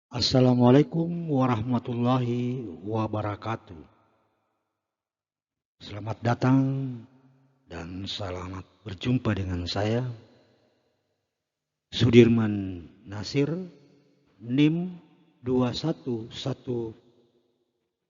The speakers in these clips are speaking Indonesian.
Assalamualaikum warahmatullahi wabarakatuh. Selamat datang dan selamat berjumpa dengan saya, Sudirman Nasir, NIM 211050014,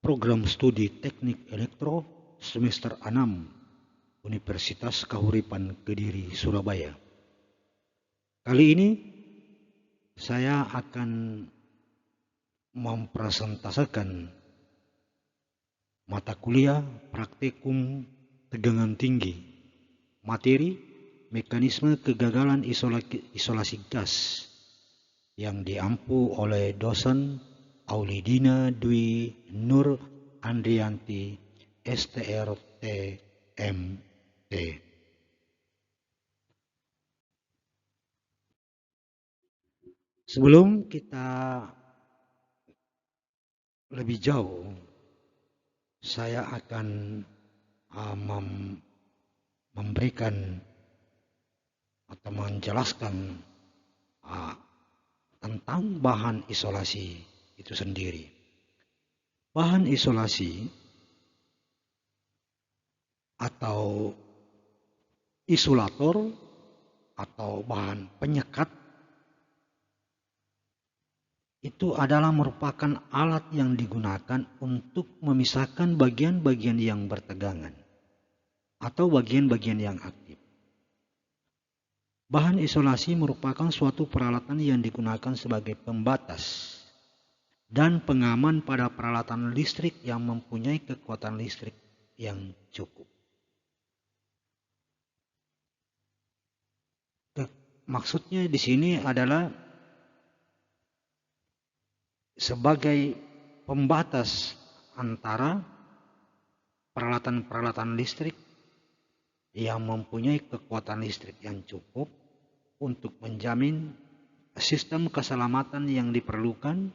Program Studi Teknik Elektro semester 6, Universitas Kahuripan Kediri, Surabaya. Kali ini saya akan mempresentasikan mata kuliah praktikum tegangan tinggi, materi mekanisme kegagalan isolasi gas yang diampu oleh dosen Aulidina Dwi Nur Andrianti, STRT MT. Sebelum kita lebih jauh, saya akan memberikan atau menjelaskan tentang bahan isolasi itu sendiri. Bahan isolasi atau isolator atau bahan penyekat itu adalah merupakan alat yang digunakan untuk memisahkan bagian-bagian yang bertegangan atau bagian-bagian yang aktif. Bahan isolasi merupakan suatu peralatan yang digunakan sebagai pembatas dan pengaman pada peralatan listrik yang mempunyai kekuatan listrik yang cukup. Maksudnya di sini adalah sebagai pembatas antara peralatan-peralatan listrik yang mempunyai kekuatan listrik yang cukup untuk menjamin sistem keselamatan yang diperlukan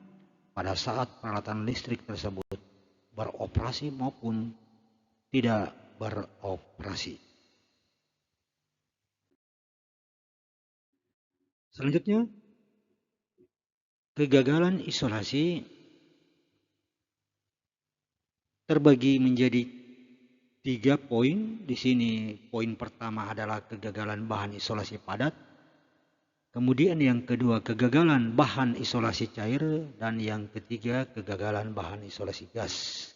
pada saat peralatan listrik tersebut beroperasi maupun tidak beroperasi. Selanjutnya, kegagalan isolasi terbagi menjadi 3 poin. Di sini poin pertama adalah kegagalan bahan isolasi padat. Kemudian yang kedua kegagalan bahan isolasi cair, dan yang ketiga kegagalan bahan isolasi gas.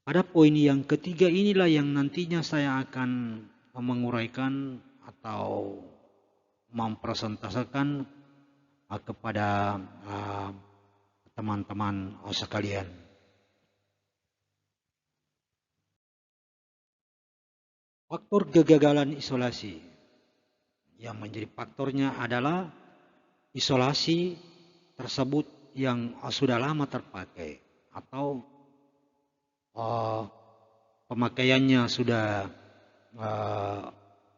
Pada poin yang ketiga inilah yang nantinya saya akan menguraikan atau mempresentasikan kepada teman-teman sekalian. Faktor kegagalan isolasi yang menjadi faktornya adalah isolasi tersebut yang sudah lama terpakai atau pemakaiannya sudah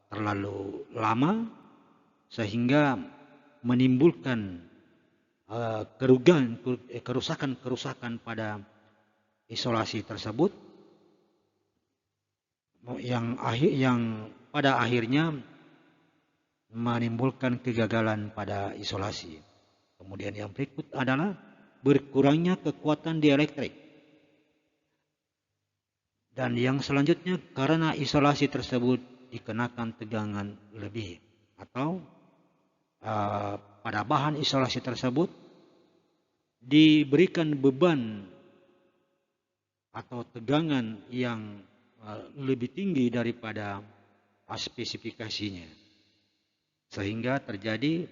terlalu lama sehingga menimbulkan kerusakan pada isolasi tersebut yang pada akhirnya menimbulkan kegagalan pada isolasi. Kemudian yang berikut adalah berkurangnya kekuatan dielektrik. Dan yang selanjutnya karena isolasi tersebut dikenakan tegangan lebih atau pada bahan isolasi tersebut diberikan beban atau tegangan yang lebih tinggi daripada spesifikasinya, sehingga terjadi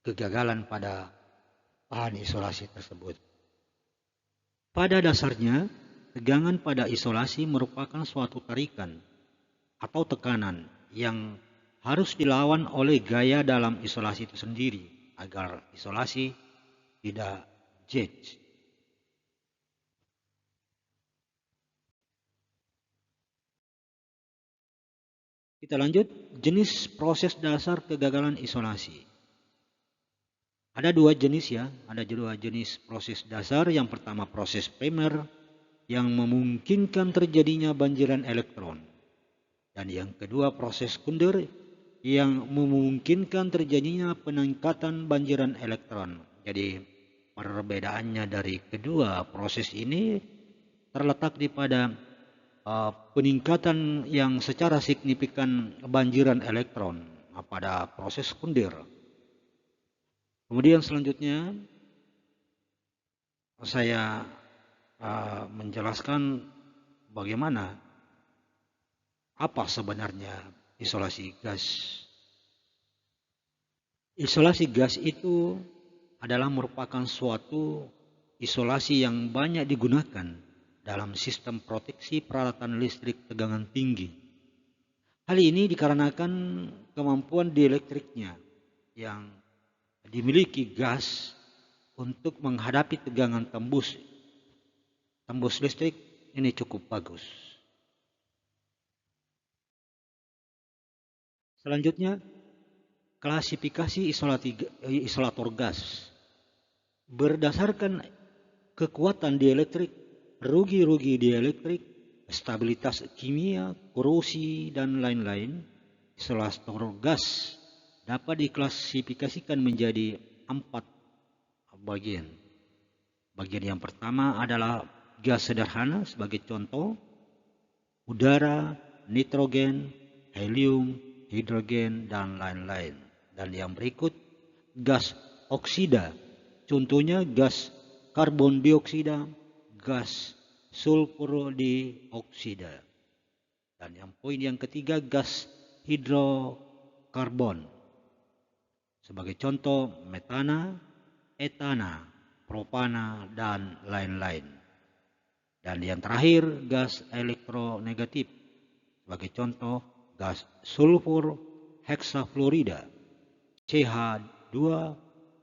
kegagalan pada bahan isolasi tersebut. Pada dasarnya, tegangan pada isolasi merupakan suatu tarikan atau tekanan yang harus dilawan oleh gaya dalam isolasi itu sendiri agar isolasi tidak judge. Kita lanjut, jenis proses dasar kegagalan isolasi. Ada 2 jenis ya, ada 2 jenis proses dasar. Yang pertama proses primer yang memungkinkan terjadinya banjiran elektron. Dan yang kedua proses sekunder yang memungkinkan terjadinya peningkatan banjiran elektron. Jadi perbedaannya dari kedua proses ini terletak di pada peningkatan yang secara signifikan banjiran elektron pada proses sekunder. Kemudian selanjutnya saya menjelaskan bagaimana apa sebenarnya isolasi gas. Isolasi gas itu adalah merupakan suatu isolasi yang banyak digunakan dalam sistem proteksi peralatan listrik tegangan tinggi. Hal ini dikarenakan kemampuan dielektriknya yang dimiliki gas untuk menghadapi tegangan tembus listrik ini cukup bagus. Selanjutnya, klasifikasi isolator gas. Berdasarkan kekuatan dielektrik, rugi-rugi dielektrik, stabilitas kimia, korosi, dan lain-lain, isolator gas dapat diklasifikasikan menjadi 4 bagian. Bagian yang pertama adalah gas sederhana, sebagai contoh udara, nitrogen, helium, hidrogen, dan lain-lain. Dan yang berikut gas oksida, contohnya gas karbon dioksida, gas sulfur dioksida. Dan yang poin yang ketiga gas hidrokarbon, sebagai contoh metana, etana, propana, dan lain-lain. Dan yang terakhir gas elektronegatif, sebagai contoh gas sulfur heksafluorida, CH2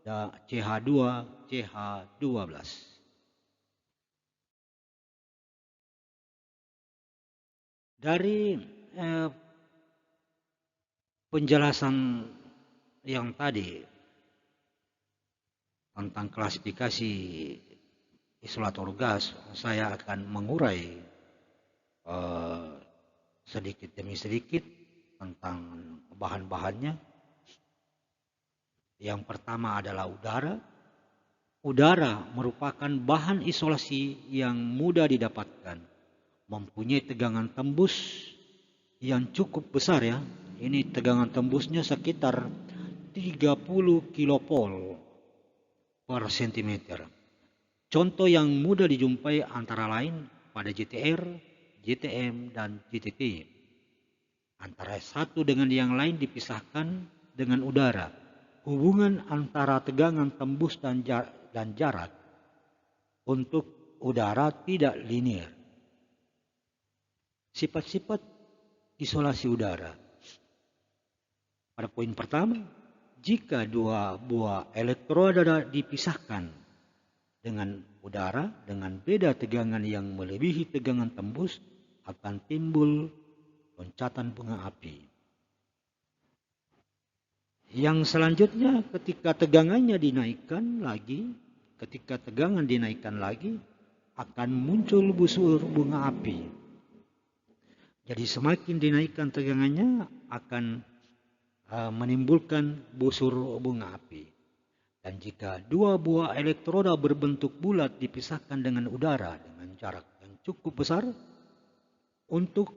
dan CH12. Dari penjelasan yang tadi tentang klasifikasi isolator gas, saya akan mengurai sedikit demi sedikit tentang bahan-bahannya. Yang pertama adalah udara. Udara merupakan bahan isolasi yang mudah didapatkan, mempunyai tegangan tembus yang cukup besar ya. Ini tegangan tembusnya sekitar 30 kilopol per sentimeter. Contoh yang mudah dijumpai antara lain pada JTR, JTM, dan JTT. Antara satu dengan yang lain dipisahkan dengan udara. Hubungan antara tegangan tembus dan jarak untuk udara tidak linear. Sifat-sifat isolasi udara. Pada poin pertama, jika dua buah elektroda dipisahkan dengan udara dengan beda tegangan yang melebihi tegangan tembus, akan timbul loncatan bunga api. Yang selanjutnya, ketika tegangan dinaikkan lagi, akan muncul busur bunga api. Jadi semakin dinaikkan tegangannya akan menimbulkan busur bunga api. Dan jika dua buah elektroda berbentuk bulat dipisahkan dengan udara dengan jarak yang cukup besar, untuk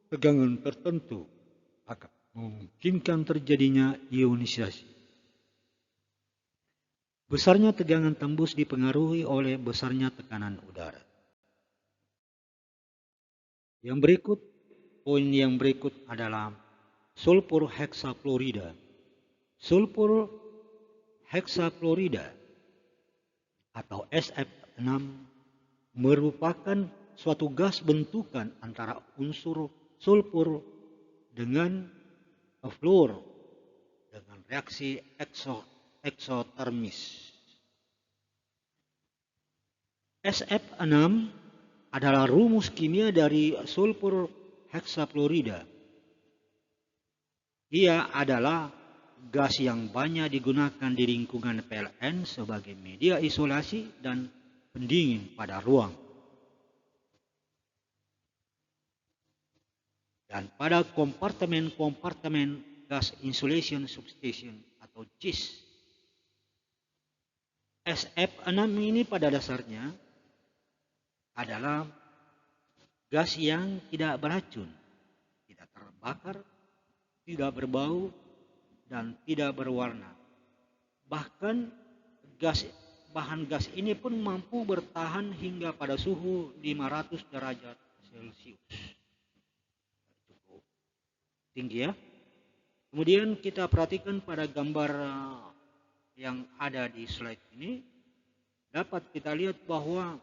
tegangan tertentu akan memungkinkan terjadinya ionisasi. Besarnya tegangan tembus dipengaruhi oleh besarnya tekanan udara. Poin yang berikut adalah sulfur heksafluorida. Sulfur heksafluorida atau SF6 merupakan suatu gas bentukan antara unsur sulfur dengan fluor dengan reaksi eksotermis. SF6 adalah rumus kimia dari sulfur heksafluorida. Ia adalah gas yang banyak digunakan di lingkungan PLN sebagai media isolasi dan pendingin pada ruang. Dan pada kompartemen-kompartemen gas insulation substitution atau GIS. SF6 ini pada dasarnya adalah gas yang tidak beracun, tidak terbakar, tidak berbau, dan tidak berwarna. Bahkan bahan gas ini pun mampu bertahan hingga pada suhu 500 derajat Celcius. Cukup tinggi ya. Kemudian kita perhatikan pada gambar yang ada di slide ini, dapat kita lihat bahwa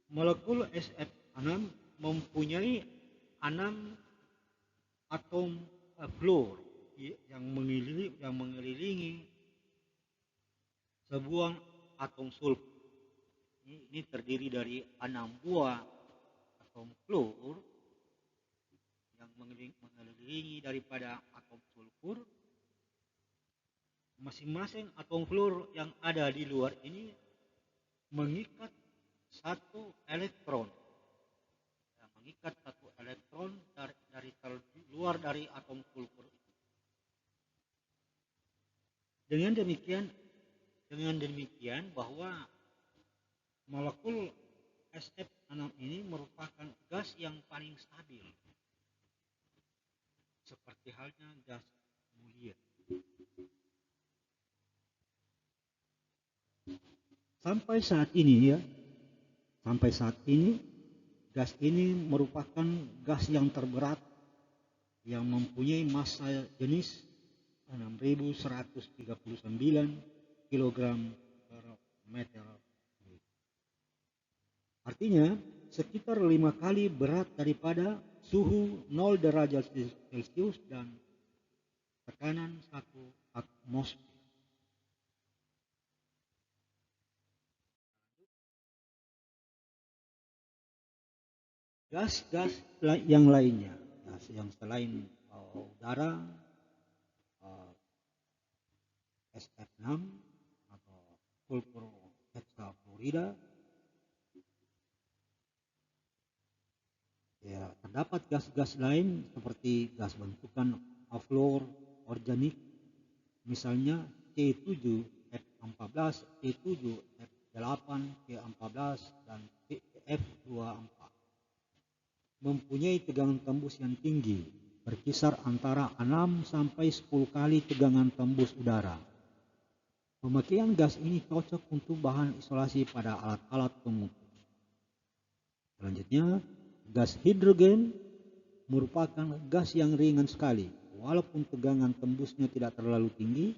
molekul SF6 mempunyai 6 atom fluor yang mengelilingi sebuah atom sulfur. Ini terdiri dari 6 buah atom fluor yang mengelilingi daripada atom sulfur. Masing-masing atom fluor yang ada di luar ini mengikat satu elektron. Mengikat satu elektron dari luar dari atom sulfur itu. Dengan demikian bahwa molekul SF6 ini merupakan gas yang paling stabil. Seperti halnya gas mulia. Sampai saat ini gas ini merupakan gas yang terberat yang mempunyai massa jenis 6.139 kg per meter. Artinya sekitar 5 kali berat daripada suhu 0 derajat Celcius dan tekanan 1 atmosfer. Gas-gas yang lainnya, gas yang selain udara, SF6 atau sulfur hexafluorida, ya, terdapat gas-gas lain seperti gas bentukan aflor organik, misalnya C7F14, C7F8, C14, dan F24. Mempunyai tegangan tembus yang tinggi, berkisar antara 6 sampai 10 kali tegangan tembus udara. Pemakaian gas ini cocok untuk bahan isolasi pada alat-alat pemutus. Selanjutnya, gas hidrogen merupakan gas yang ringan sekali, walaupun tegangan tembusnya tidak terlalu tinggi,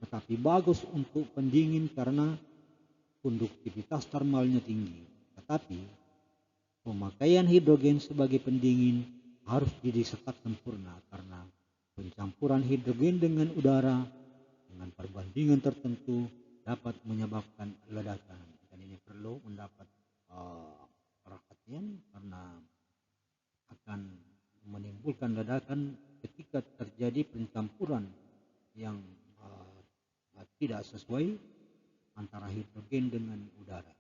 tetapi bagus untuk pendingin karena konduktivitas termalnya tinggi. Tetapi pemakaian hidrogen sebagai pendingin harus disekat sempurna karena pencampuran hidrogen dengan udara dengan perbandingan tertentu dapat menyebabkan ledakan. Dan ini perlu mendapat perhatian karena akan menimbulkan ledakan ketika terjadi pencampuran yang tidak sesuai antara hidrogen dengan udara.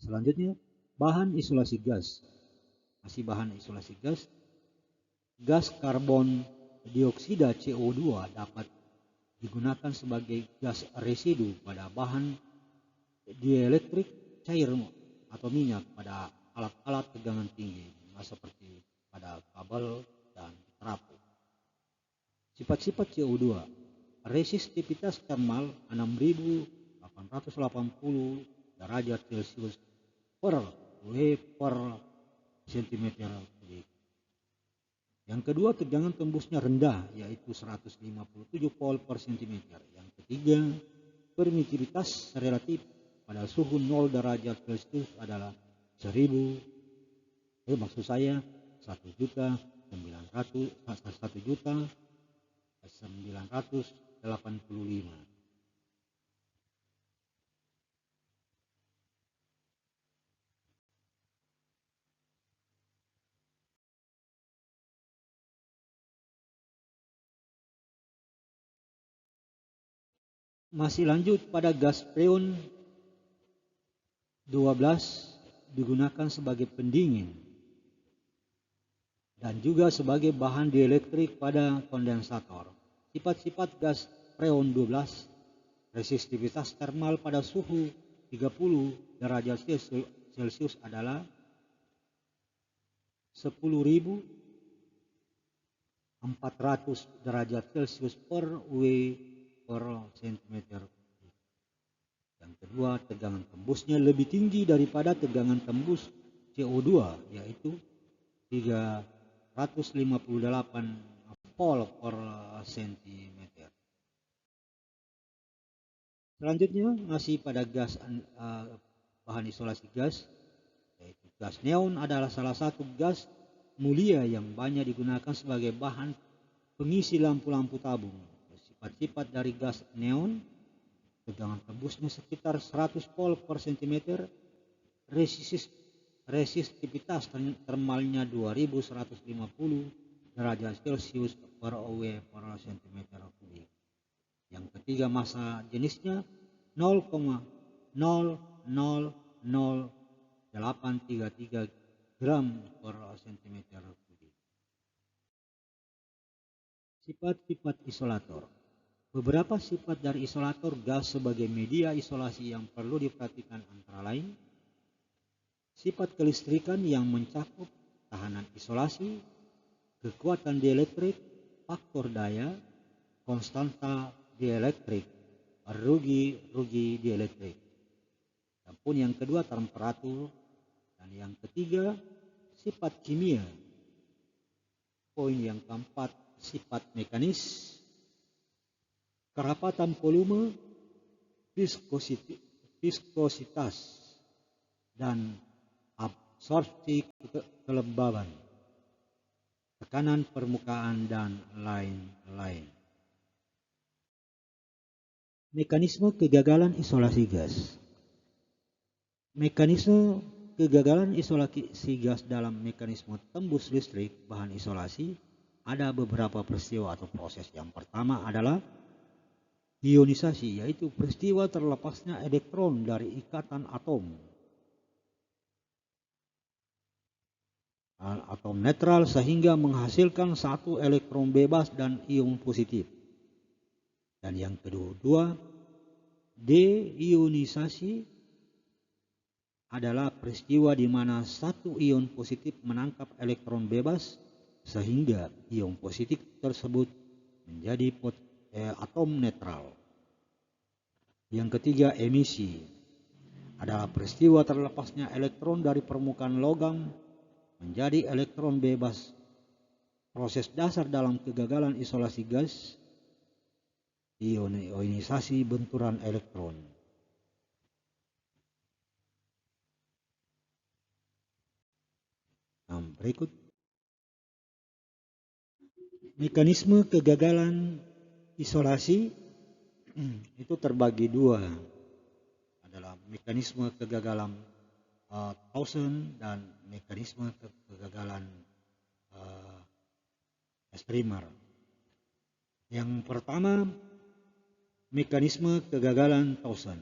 Selanjutnya, bahan isolasi gas. Masih bahan isolasi gas. Gas karbon dioksida CO2 dapat digunakan sebagai gas residu pada bahan dielektrik cair atau minyak pada alat-alat tegangan tinggi, seperti pada kabel dan trafo. Sifat-sifat CO2. Resistivitas termal 6.880 derajat Celcius per cm3. Yang kedua, tegangan tembusnya rendah, yaitu 157 volt per cm. Yang ketiga, permitivitas relatif pada suhu 0 derajat Celcius adalah 1.985. Masih lanjut pada gas freon 12 digunakan sebagai pendingin. dan juga sebagai bahan dielektrik pada kondensator. Sifat-sifat gas freon 12, resistivitas termal pada suhu 30 derajat Celcius adalah 10.400 derajat Celcius per W per cm. Yang kedua, tegangan tembusnya lebih tinggi daripada tegangan tembus CO2, yaitu 358 volt per cm. Selanjutnya masih pada gas bahan isolasi gas, yaitu gas neon adalah salah satu gas mulia yang banyak digunakan sebagai bahan pengisi lampu-lampu tabung. Sifat-sifat dari gas neon: tegangan tembusnya sekitar 100 volt per cm, resistivitas termalnya 2150 derajat Celcius per W per cm kubik. Yang ketiga, massa jenisnya 0,0000833 gram per cm kubik. Sifat-sifat isolator. Beberapa sifat dari isolator gas sebagai media isolasi yang perlu diperhatikan antara lain: sifat kelistrikan yang mencakup tahanan isolasi, kekuatan dielektrik, faktor daya, konstanta dielektrik, rugi dielektrik. Dan yang kedua, temperatur. Dan yang ketiga, sifat kimia. Poin yang keempat, sifat mekanis, kerapatan volume, viskositas, dan absorpsi kelembaban, tekanan permukaan, dan lain-lain. Mekanisme kegagalan isolasi gas. Mekanisme kegagalan isolasi gas dalam mekanisme tembus listrik bahan isolasi ada beberapa peristiwa atau proses. Yang pertama adalah ionisasi, yaitu peristiwa terlepasnya elektron dari ikatan atom netral sehingga menghasilkan satu elektron bebas dan ion positif. Dan yang kedua, deionisasi adalah peristiwa di mana satu ion positif menangkap elektron bebas sehingga ion positif tersebut menjadi atom netral. Yang ketiga, emisi adalah peristiwa terlepasnya elektron dari permukaan logam menjadi elektron bebas. Proses dasar dalam kegagalan isolasi gas: ionisasi benturan elektron. Nah, berikut mekanisme kegagalan isolasi itu terbagi dua, adalah mekanisme kegagalan Thomson dan mekanisme kegagalan Strimer. Yang pertama, mekanisme kegagalan Thomson.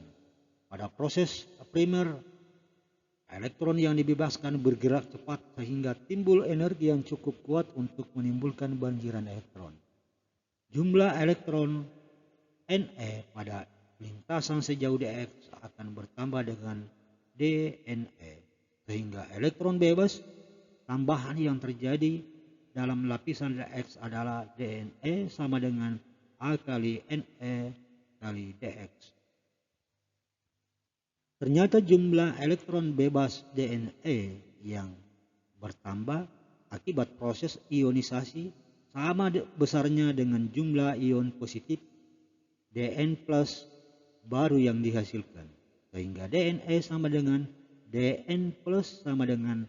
Pada proses primer, elektron yang dibebaskan bergerak cepat sehingga timbul energi yang cukup kuat untuk menimbulkan banjiran elektron. Jumlah elektron Ne pada lintasan sejauh dx akan bertambah dengan dNe, sehingga elektron bebas tambahan yang terjadi dalam lapisan dx adalah dNe sama dengan A kali Ne kali dx. Ternyata jumlah elektron bebas dNe yang bertambah akibat proses ionisasi sama besarnya dengan jumlah ion positif Dn plus baru yang dihasilkan, sehingga Dne sama dengan Dn plus sama dengan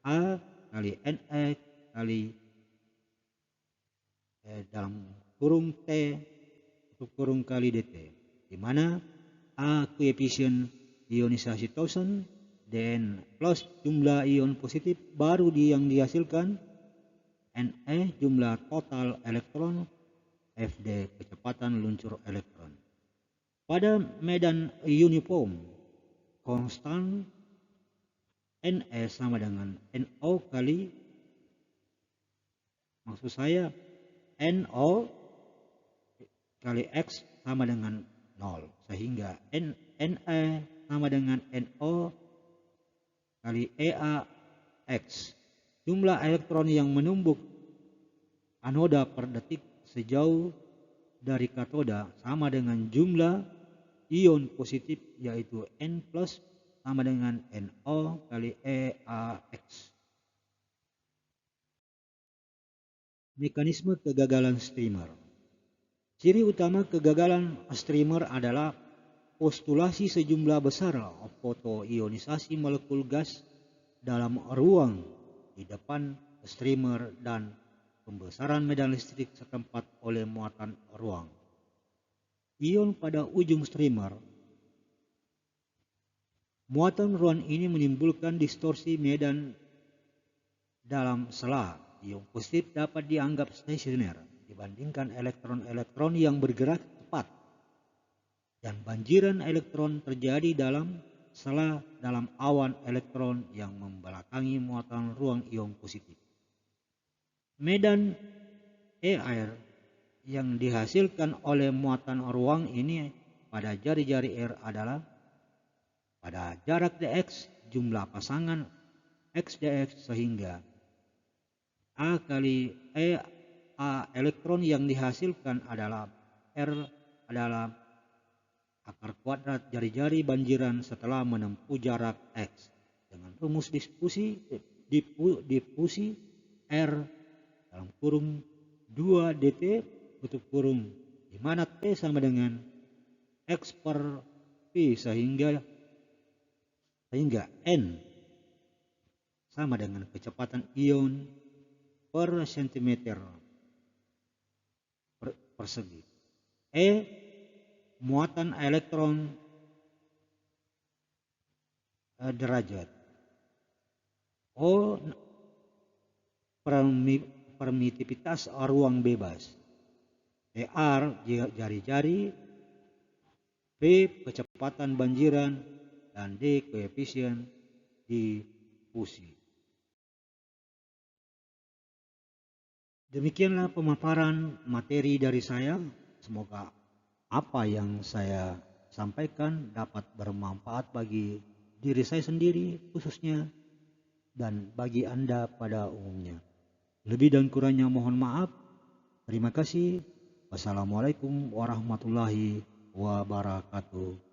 A kali Ne kali dalam kurung T untuk kurung kali dt, di mana A koefisien ionisasi Thomson, Dn plus jumlah ion positif baru yang dihasilkan, Ne jumlah total elektron, Fd kecepatan luncur elektron. Pada medan uniform, konstan Ne sama dengan No kali Maksud saya NO kali X sama dengan 0. Sehingga NE sama dengan NO kali EA X. Jumlah elektron yang menumbuk anoda per detik sejauh dari katoda sama dengan jumlah ion positif, yaitu N plus sama dengan NO kali EAX. Mekanisme kegagalan streamer. Ciri utama kegagalan streamer adalah postulasi sejumlah besar fotoionisasi molekul gas dalam ruang di depan streamer dan pembesaran medan listrik setempat oleh muatan ruang. Ion pada ujung streamer. Muatan ruang ini menimbulkan distorsi medan dalam sela. Ion positif dapat dianggap stasioner dibandingkan elektron-elektron yang bergerak cepat. Dan banjiran elektron terjadi dalam sela dalam awan elektron yang membelakangi muatan ruang ion positif. Medan air yang dihasilkan oleh muatan ruang ini pada jari-jari R adalah pada jarak dx jumlah pasangan x dx, sehingga A kali A elektron yang dihasilkan adalah R adalah akar kuadrat jari-jari banjiran setelah menempuh jarak X dengan rumus difusi R dalam kurung 2 dt tutup kurung, di mana T sama dengan X per P, sehingga N sama dengan kecepatan ion per cm persegi. Muatan elektron derajat. O permitivitas ruang bebas. R jari-jari. P kecepatan banjiran, dan D koefisien difusi. Demikianlah pemaparan materi dari saya. Semoga apa yang saya sampaikan dapat bermanfaat bagi diri saya sendiri khususnya dan bagi Anda pada umumnya. Lebih dan kurangnya mohon maaf. Terima kasih. Wassalamualaikum warahmatullahi wabarakatuh.